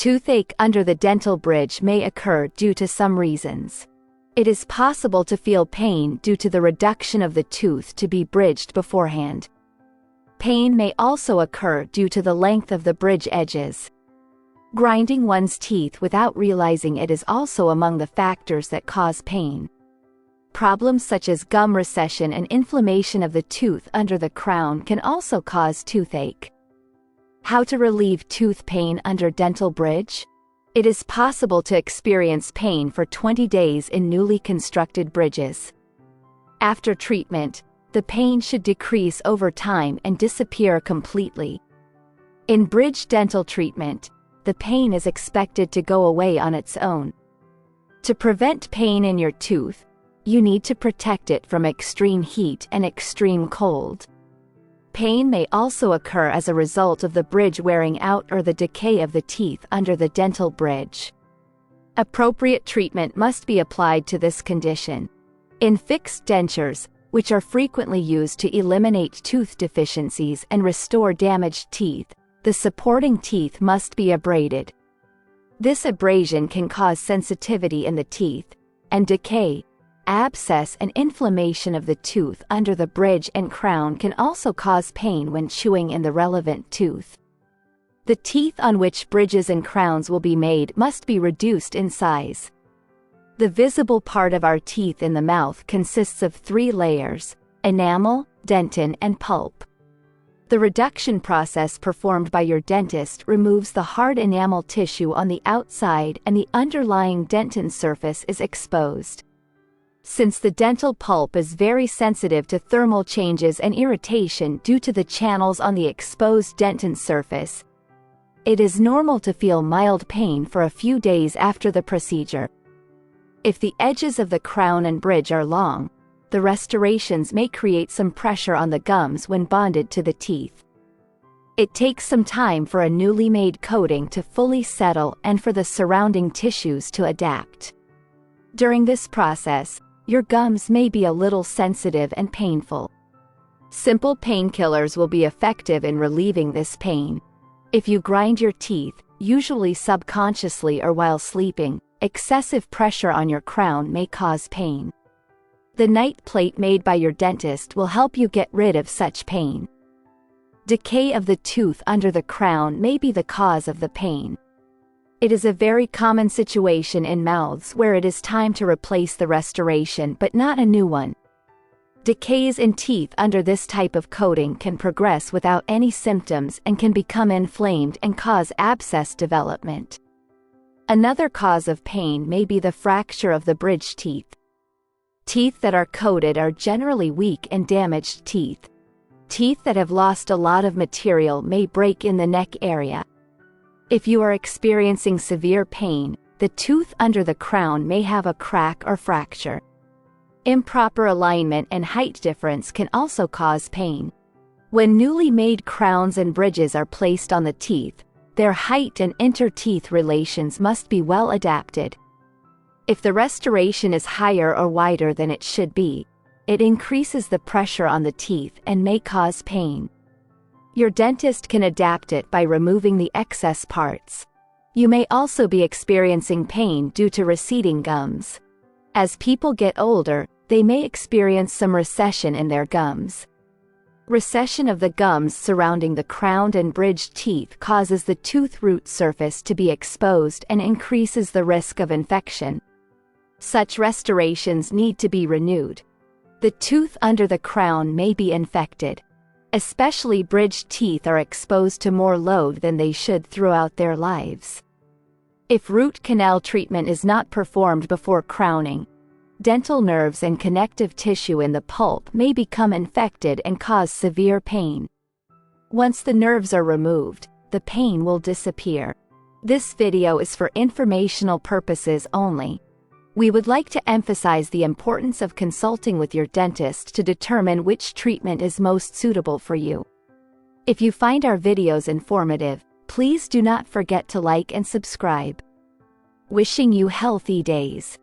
Toothache under the dental bridge may occur due to some reasons. It is possible to feel pain due to the reduction of the tooth to be bridged beforehand. Pain may also occur due to the length of the bridge edges. Grinding one's teeth without realizing it is also among the factors that cause pain. Problems such as gum recession and inflammation of the tooth under the crown can also cause toothache. How to relieve tooth pain under dental bridge? It is possible to experience pain for 20 days in newly constructed bridges. After treatment, the pain should decrease over time and disappear completely. In bridge dental treatment, the pain is expected to go away on its own. To prevent pain in your tooth, you need to protect it from extreme heat and extreme cold. Pain may also occur as a result of the bridge wearing out or the decay of the teeth under the dental bridge. Appropriate treatment must be applied to this condition. In fixed dentures, which are frequently used to eliminate tooth deficiencies and restore damaged teeth, the supporting teeth must be abraded. This abrasion can cause sensitivity in the teeth, and decay, abscess and inflammation of the tooth under the bridge and crown can also cause pain when chewing in the relevant tooth. The teeth on which bridges and crowns will be made must be reduced in size. The visible part of our teeth in the mouth consists of 3 layers: enamel, dentin, and pulp. The reduction process performed by your dentist removes the hard enamel tissue on the outside and the underlying dentin surface is exposed. Since the dental pulp is very sensitive to thermal changes and irritation due to the channels on the exposed dentin surface, it is normal to feel mild pain for a few days after the procedure. If the edges of the crown and bridge are long, the restorations may create some pressure on the gums when bonded to the teeth. It takes some time for a newly made coating to fully settle and for the surrounding tissues to adapt. During this process, your gums may be a little sensitive and painful. Simple painkillers will be effective in relieving this pain. If you grind your teeth, usually subconsciously or while sleeping, excessive pressure on your crown may cause pain. The night plate made by your dentist will help you get rid of such pain. Decay of the tooth under the crown may be the cause of the pain. It is a very common situation in mouths where it is time to replace the restoration but not a new one. Decays in teeth under this type of coating can progress without any symptoms and can become inflamed and cause abscess development. Another cause of pain may be the fracture of the bridge teeth. Teeth that are coated are generally weak and damaged teeth. Teeth that have lost a lot of material may break in the neck area. If you are experiencing severe pain, the tooth under the crown may have a crack or fracture. Improper alignment and height difference can also cause pain. When newly made crowns and bridges are placed on the teeth, their height and inter-teeth relations must be well adapted. If the restoration is higher or wider than it should be, it increases the pressure on the teeth and may cause pain. Your dentist can adapt it by removing the excess parts. You may also be experiencing pain due to receding gums. As people get older, they may experience some recession in their gums. Recession of the gums surrounding the crowned and bridged teeth causes the tooth root surface to be exposed and increases the risk of infection. Such restorations need to be renewed. The tooth under the crown may be infected. Especially bridged teeth are exposed to more load than they should throughout their lives. If root canal treatment is not performed before crowning, dental nerves and connective tissue in the pulp may become infected and cause severe pain. Once the nerves are removed, the pain will disappear. This video is for informational purposes only. We would like to emphasize the importance of consulting with your dentist to determine which treatment is most suitable for you. If you find our videos informative, please do not forget to like and subscribe. Wishing you healthy days.